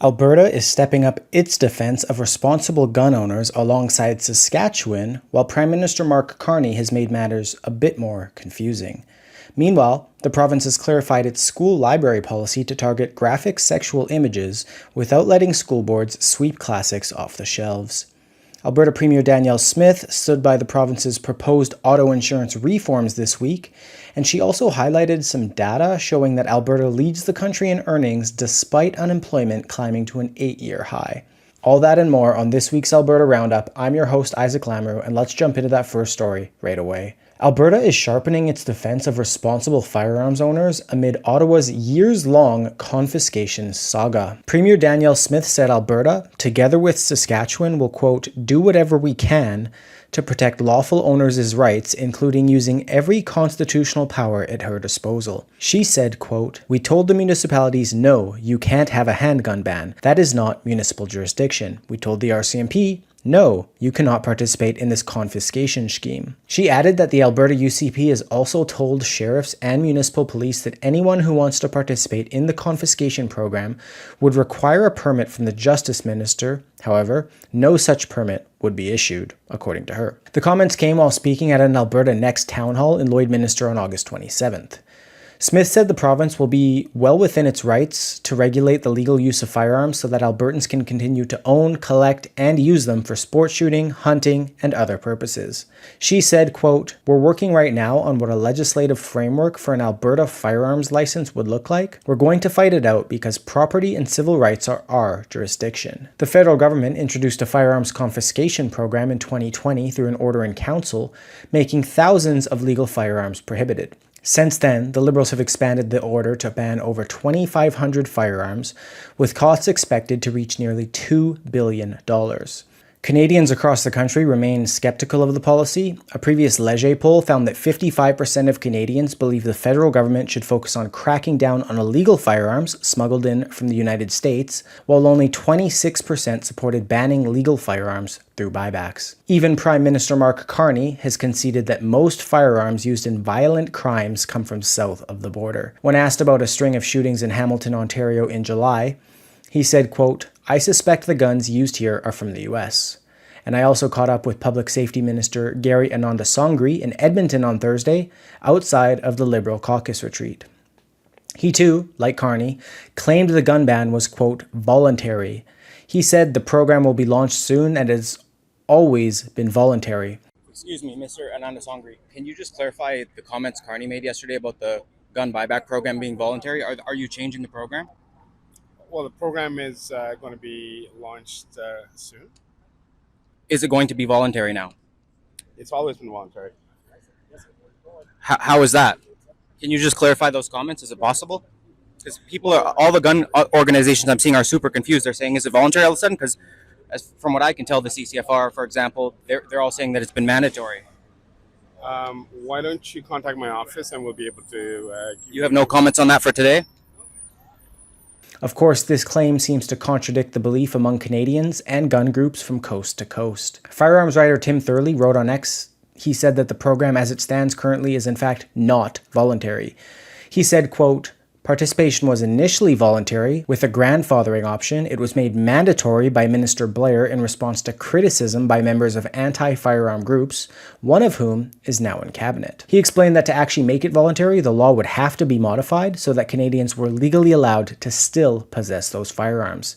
Alberta is stepping up its defense of responsible gun owners alongside Saskatchewan, while Prime Minister Mark Carney has made matters a bit more confusing. Meanwhile, the province has clarified its school library policy to target graphic sexual images without letting school boards sweep classics off the shelves. Alberta Premier Danielle Smith stood by the province's proposed auto insurance reforms this week, and she also highlighted some data showing that Alberta leads the country in earnings despite unemployment climbing to an 8-year high. All that and more on this week's Alberta Roundup. I'm your host, Isaac Lamoureux, and let's jump into that first story right away. Alberta is sharpening its defense of responsible firearms owners amid Ottawa's years-long confiscation saga. Premier Danielle Smith said Alberta, together with Saskatchewan, will, quote, do whatever we can to protect lawful owners' rights, including using every constitutional power at her disposal. She said, quote, we told the municipalities, no, you can't have a handgun ban. That is not municipal jurisdiction. We told the RCMP, no, you cannot participate in this confiscation scheme. She added that the Alberta UCP has also told sheriffs and municipal police that anyone who wants to participate in the confiscation program would require a permit from the Justice Minister. However, no such permit would be issued, according to her. The comments came while speaking at an Alberta Next town hall in Lloydminster on August 27th. Smith said the province will be well within its rights to regulate the legal use of firearms so that Albertans can continue to own, collect, and use them for sport shooting, hunting, and other purposes. She said, quote, we're working right now on what a legislative framework for an Alberta firearms license would look like. We're going to fight it out because property and civil rights are our jurisdiction. The federal government introduced a firearms confiscation program in 2020 through an order in council, making thousands of legal firearms prohibited. Since then, the Liberals have expanded the order to ban over 2,500 firearms, with costs expected to reach nearly $2 billion. Canadians across the country remain skeptical of the policy. A previous Leger poll found that 55% of Canadians believe the federal government should focus on cracking down on illegal firearms smuggled in from the United States, while only 26% supported banning legal firearms through buybacks. Even Prime Minister Mark Carney has conceded that most firearms used in violent crimes come from south of the border. When asked about a string of shootings in Hamilton, Ontario in July, he said, quote, I suspect the guns used here are from the US. And I also caught up with Public Safety Minister Gary Anandasangri in Edmonton on Thursday, outside of the Liberal caucus retreat. He too, like Carney, claimed the gun ban was, quote, voluntary. He said the program will be launched soon and has always been voluntary. Excuse me, Mr. Anandasangri, can you just clarify the comments Carney made yesterday about the gun buyback program being voluntary? Are you changing the program? Well, the program is going to be launched soon. Is it going to be voluntary now? It's always been voluntary. How is that? Can you just clarify those comments? Is it possible? Because all the gun organizations I'm seeing are super confused. They're saying, is it voluntary all of a sudden? Because from what I can tell, the CCFR, for example, they're all saying that it's been mandatory. Why don't you contact my office and we'll be able to... You have no comments on that for today? Of course, this claim seems to contradict the belief among Canadians and gun groups from coast to coast. Firearms writer Tim Thurley wrote on X, he said that the program as it stands currently is in fact not voluntary. He said, quote, participation was initially voluntary. With a grandfathering option, it was made mandatory by Minister Blair in response to criticism by members of anti-firearm groups, one of whom is now in cabinet. He explained that to actually make it voluntary, the law would have to be modified so that Canadians were legally allowed to still possess those firearms.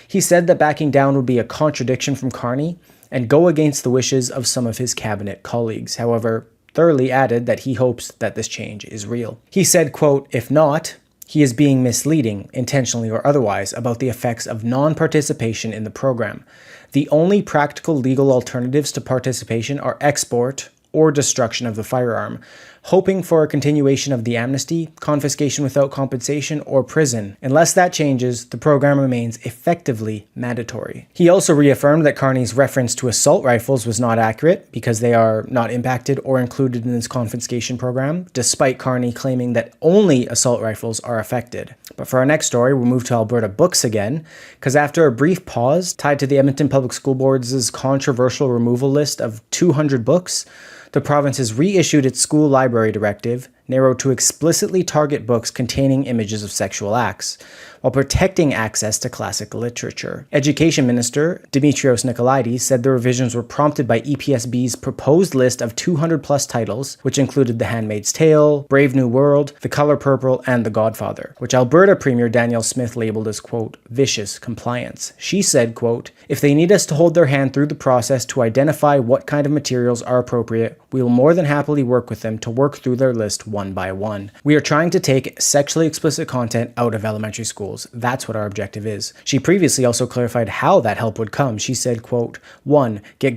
He said that backing down would be a contradiction from Carney and go against the wishes of some of his cabinet colleagues. However, Thurley added that he hopes that this change is real. He said, quote, if not, he is being misleading, intentionally or otherwise, about the effects of non-participation in the program. The only practical legal alternatives to participation are export or destruction of the firearm, hoping for a continuation of the amnesty, confiscation without compensation, or prison. Unless that changes, the program remains effectively mandatory. He also reaffirmed that Carney's reference to assault rifles was not accurate because they are not impacted or included in this confiscation program, despite Carney claiming that only assault rifles are affected. But for our next story, we'll move to Alberta books again, because after a brief pause tied to the Edmonton Public School Board's controversial removal list of 200 books, the province has reissued its school library directive, narrowed to explicitly target books containing images of sexual acts, while protecting access to classic literature. Education Minister Dimitrios Nicolaides said the revisions were prompted by EPSB's proposed list of 200-plus titles, which included The Handmaid's Tale, Brave New World, The Color Purple, and The Godfather, which Alberta Premier Danielle Smith labeled as, quote, vicious compliance. She said, quote, if they need us to hold their hand through the process to identify what kind of materials are appropriate, we will more than happily work with them to work through their list one by one. We are trying to take sexually explicit content out of elementary schools. That's what our objective is. She previously also clarified how that help would come. She said, quote, 1. Get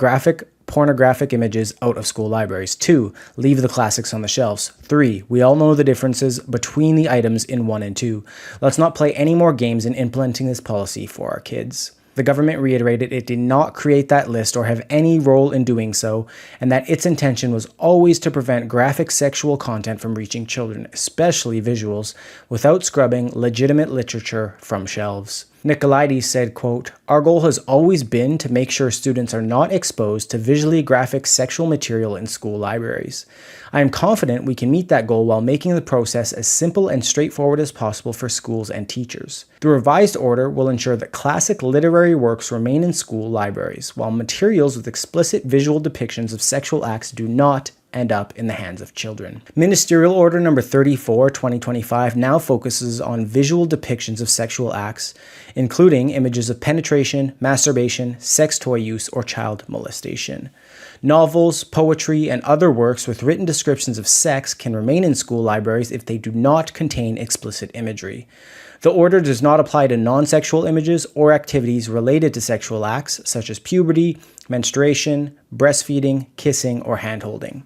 pornographic images out of school libraries. 2. Leave the classics on the shelves. 3. We all know the differences between the items in 1 and 2. Let's not play any more games in implementing this policy for our kids. The government reiterated it did not create that list or have any role in doing so, and that its intention was always to prevent graphic sexual content from reaching children, especially visuals, without scrubbing legitimate literature from shelves. Nicolaides said, quote, our goal has always been to make sure students are not exposed to visually graphic sexual material in school libraries. I am confident we can meet that goal while making the process as simple and straightforward as possible for schools and teachers. The revised order will ensure that classic literary works remain in school libraries, while materials with explicit visual depictions of sexual acts do not end up in the hands of children. Ministerial Order Number 34, 2025 now focuses on visual depictions of sexual acts, including images of penetration, masturbation, sex toy use, or child molestation. Novels, poetry, and other works with written descriptions of sex can remain in school libraries if they do not contain explicit imagery. The order does not apply to non-sexual images or activities related to sexual acts, such as puberty, menstruation, breastfeeding, kissing, or hand-holding.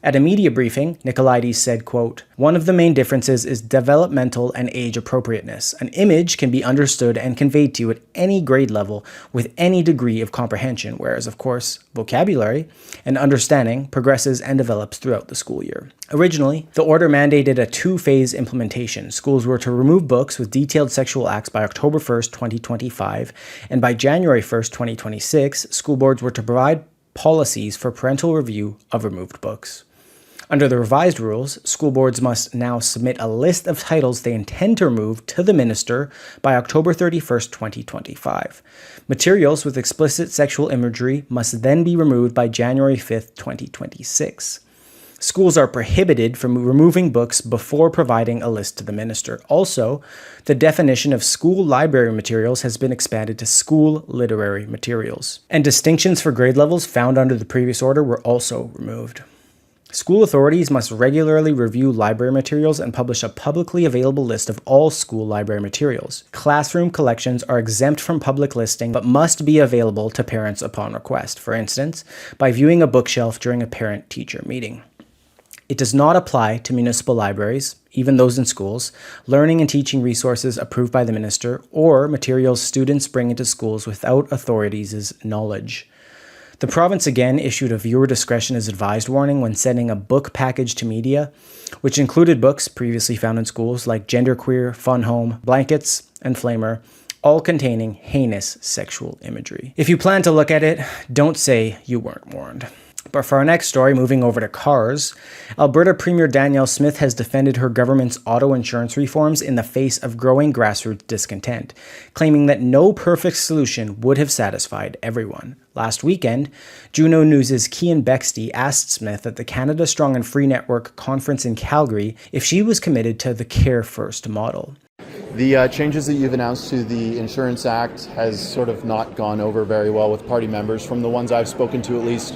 At a media briefing, Nicolaides said, quote, one of the main differences is developmental and age appropriateness. An image can be understood and conveyed to you at any grade level with any degree of comprehension, whereas, of course, vocabulary and understanding progresses and develops throughout the school year. Originally, the order mandated a two-phase implementation. Schools were to remove books with detailed sexual acts by October 1st, 2025, and by January 1st, 2026, school boards were to provide policies for parental review of removed books. Under the revised rules, school boards must now submit a list of titles they intend to remove to the minister by October 31st, 2025. Materials with explicit sexual imagery must then be removed by January 5th, 2026. Schools are prohibited from removing books before providing a list to the minister. Also, the definition of school library materials has been expanded to school literary materials. And distinctions for grade levels found under the previous order were also removed. School authorities must regularly review library materials and publish a publicly available list of all school library materials. Classroom collections are exempt from public listing but must be available to parents upon request, for instance, by viewing a bookshelf during a parent-teacher meeting. It does not apply to municipal libraries, even those in schools, learning and teaching resources approved by the minister, or materials students bring into schools without authorities' knowledge. The province again issued a viewer discretion is advised warning when sending a book package to media, which included books previously found in schools like Genderqueer, Fun Home, Blankets, and Flamer, all containing heinous sexual imagery. If you plan to look at it, don't say you weren't warned. But for our next story, moving over to cars, Alberta Premier Danielle Smith has defended her government's auto insurance reforms in the face of growing grassroots discontent, claiming that no perfect solution would have satisfied everyone. Last weekend, Juno News' Cian Bexty asked Smith at the Canada Strong and Free Network conference in Calgary if she was committed to the Care First model. The changes that you've announced to the Insurance Act has sort of not gone over very well with party members, from the ones I've spoken to at least.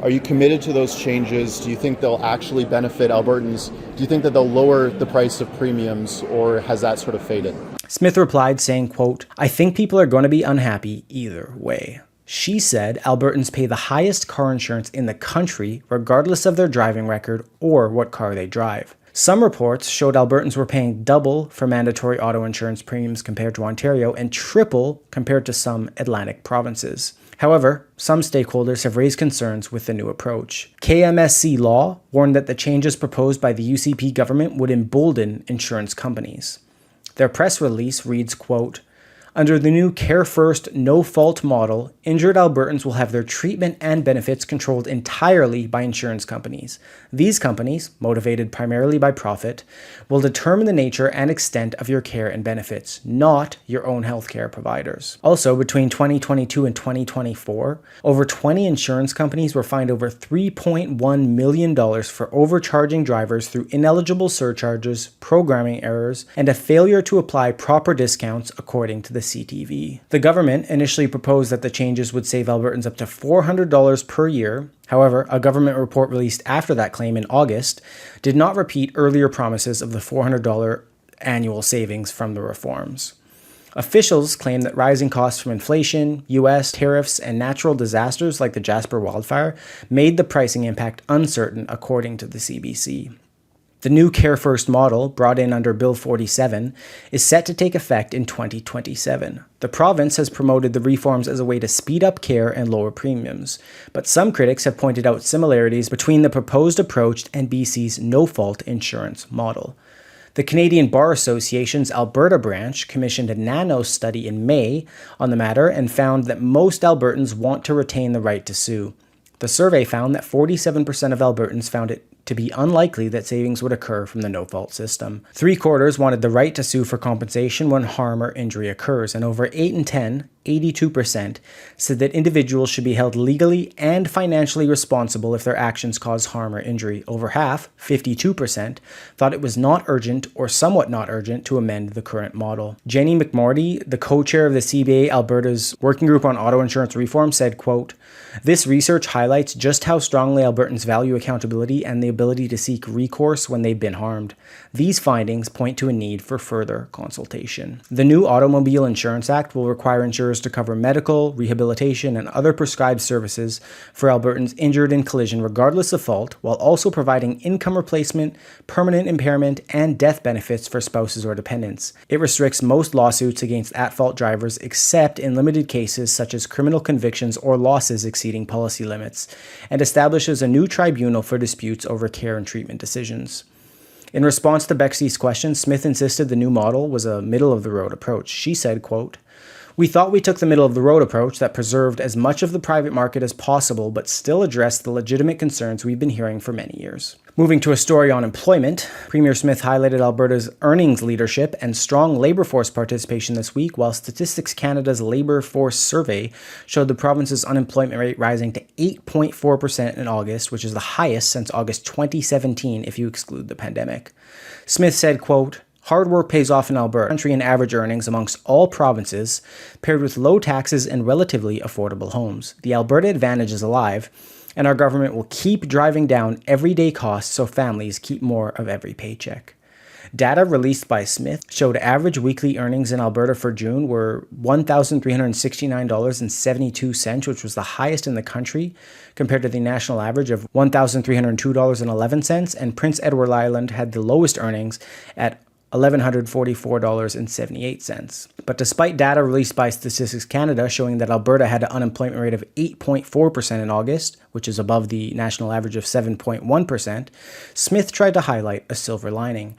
Are you committed to those changes? Do you think they'll actually benefit Albertans? Do you think that they'll lower the price of premiums, or has that sort of faded? Smith replied saying, quote, I think people are going to be unhappy either way. She said Albertans pay the highest car insurance in the country regardless of their driving record or what car they drive. Some reports showed Albertans were paying double for mandatory auto insurance premiums compared to Ontario and triple compared to some Atlantic provinces. However, some stakeholders have raised concerns with the new approach. KMSC Law warned that the changes proposed by the UCP government would embolden insurance companies. Their press release reads, quote, Under the new Care First, No Fault model, injured Albertans will have their treatment and benefits controlled entirely by insurance companies. These companies, motivated primarily by profit, will determine the nature and extent of your care and benefits, not your own healthcare providers. Also, between 2022 and 2024, over 20 insurance companies were fined over $3.1 million for overcharging drivers through ineligible surcharges, programming errors, and a failure to apply proper discounts according to the CTV. The government initially proposed that the changes would save Albertans up to $400 per year. However, a government report released after that claim in August did not repeat earlier promises of the $400 annual savings from the reforms. Officials claim that rising costs from inflation, U.S. tariffs, and natural disasters like the Jasper wildfire made the pricing impact uncertain, according to the CBC. The new Care First model, brought in under Bill 47, is set to take effect in 2027. The province has promoted the reforms as a way to speed up care and lower premiums, but some critics have pointed out similarities between the proposed approach and BC's no-fault insurance model. The Canadian Bar Association's Alberta branch commissioned a NANO study in May on the matter and found that most Albertans want to retain the right to sue. The survey found that 47% of Albertans found it to be unlikely that savings would occur from the no-fault system. 3/4 wanted the right to sue for compensation when harm or injury occurs, and over 8 in 10, 82%, said that individuals should be held legally and financially responsible if their actions cause harm or injury. Over half, 52%, thought it was not urgent or somewhat not urgent to amend the current model. Jenny McMorty, the co-chair of the CBA Alberta's Working Group on Auto Insurance Reform, said, quote, "This research highlights just how strongly Albertans value accountability and the ability to seek recourse when they've been harmed. These findings point to a need for further consultation." The new Automobile Insurance Act will require insurers to cover medical, rehabilitation, and other prescribed services for Albertans injured in collision regardless of fault, while also providing income replacement, permanent impairment, and death benefits for spouses or dependents. It restricts most lawsuits against at-fault drivers except in limited cases such as criminal convictions or losses exceeding policy limits, and establishes a new tribunal for disputes over care and treatment decisions. In response to Bexy's question, Smith insisted the new model was a middle-of-the-road approach. She said, quote, "We thought we took the middle-of-the-road approach that preserved as much of the private market as possible but still addressed the legitimate concerns we've been hearing for many years." Moving to a story on employment, Premier Smith highlighted Alberta's earnings leadership and strong labour force participation this week, while Statistics Canada's labour force survey showed the province's unemployment rate rising to 8.4% in August, which is the highest since August 2017 if you exclude the pandemic. Smith said, quote, "Hard work pays off in Alberta, country and average earnings amongst all provinces, paired with low taxes and relatively affordable homes. The Alberta advantage is alive, and our government will keep driving down everyday costs so families keep more of every paycheck." Data released by Smith showed average weekly earnings in Alberta for June were $1,369.72, which was the highest in the country compared to the national average of $1,302.11, and Prince Edward Island had the lowest earnings at $1,144.78. But despite data released by Statistics Canada showing that Alberta had an unemployment rate of 8.4% in August, which is above the national average of 7.1%, Smith tried to highlight a silver lining.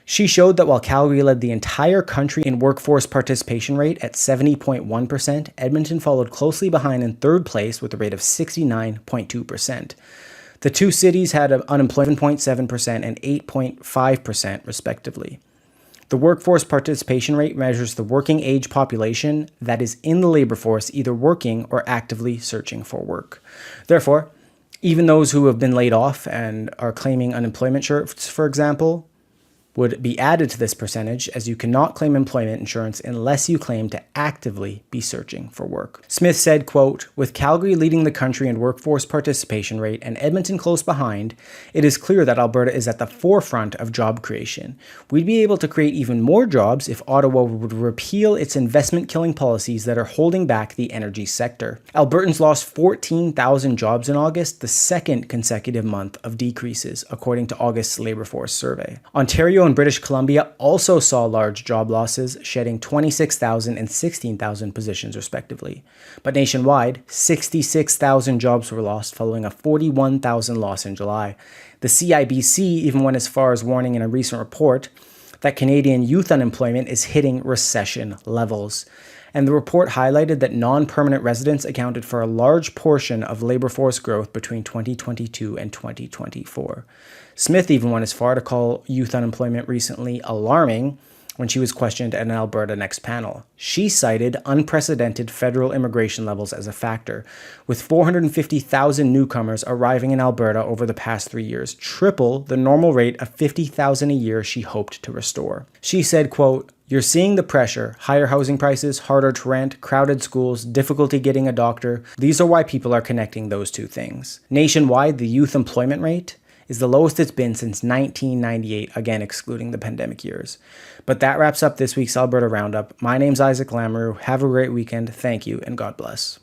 She showed that while Calgary led the entire country in workforce participation rate at 70.1%, Edmonton followed closely behind in third place with a rate of 69.2%. The two cities had an unemployment of 7.7% and 8.5% respectively. The workforce participation rate measures the working age population that is in the labor force either working or actively searching for work. Therefore, even those who have been laid off and are claiming unemployment insurance, for example, would be added to this percentage, as you cannot claim employment insurance unless you claim to actively be searching for work. Smith said, quote, "With Calgary leading the country in workforce participation rate and Edmonton close behind, it is clear that Alberta is at the forefront of job creation. We'd be able to create even more jobs if Ottawa would repeal its investment-killing policies that are holding back the energy sector." Albertans lost 14,000 jobs in August, the second consecutive month of decreases, according to August's labour force survey. Ontario and British Columbia also saw large job losses, shedding 26,000 and 16,000 positions respectively. But nationwide, 66,000 jobs were lost following a 41,000 loss in July. The CIBC even went as far as warning in a recent report that Canadian youth unemployment is hitting recession levels. And the report highlighted that non-permanent residents accounted for a large portion of labor force growth between 2022 and 2024. Smith even went as far to call youth unemployment recently alarming when she was questioned at an Alberta Next panel. She cited unprecedented federal immigration levels as a factor, with 450,000 newcomers arriving in Alberta over the past 3 years, triple the normal rate of 50,000 a year she hoped to restore. She said, quote, "You're seeing the pressure, higher housing prices, harder to rent, crowded schools, difficulty getting a doctor. These are why people are connecting those two things." Nationwide, the youth employment rate is the lowest it's been since 1998, again excluding the pandemic years. But that wraps up this week's Alberta Roundup. My name's Isaac Lamoureux. Have a great weekend. Thank you, and God bless.